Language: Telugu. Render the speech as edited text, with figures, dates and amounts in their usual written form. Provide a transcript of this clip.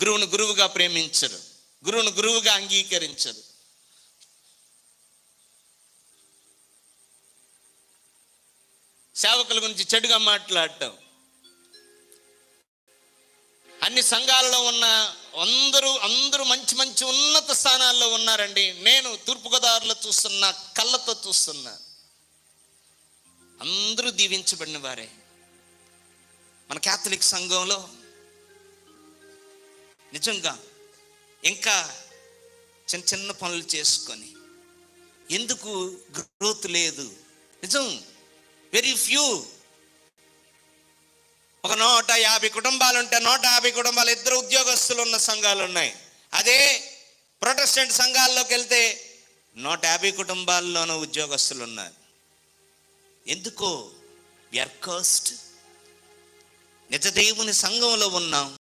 గురువును గురువుగా ప్రేమించరు, గురువును గురువుగా అంగీకరించరు. సేవకుల గురించి చెడుగా మాట్లాడటం. అన్ని సంఘాలలో ఉన్న అందరూ మంచి మంచి ఉన్నత స్థానాల్లో ఉన్నారండి. నేను తూర్పుగోదావరిలో చూస్తున్నా, కళ్ళతో చూస్తున్నా. అందరూ దీవించబడిన వారే. మన క్యాథలిక్ సంఘంలో నిజంగా ఇంకా చిన్న చిన్న పనులు చేసుకొని ఎందుకు గ్రోత్ లేదు? నిజం, వెరీ ఫ్యూ. ఒక 150 కుటుంబాలు ఉంటే 150 కుటుంబాలు ఇద్దరు ఉద్యోగస్తులు ఉన్న సంఘాలు ఉన్నాయి. అదే ప్రొటెస్టెంట్ సంఘాల్లోకి వెళ్తే 150 కుటుంబాల్లోనూ ఉద్యోగస్తులు ఉన్నారు. ఎందుకో? We are cursed. నిజ దేవుని సంఘంలో ఉన్నాం,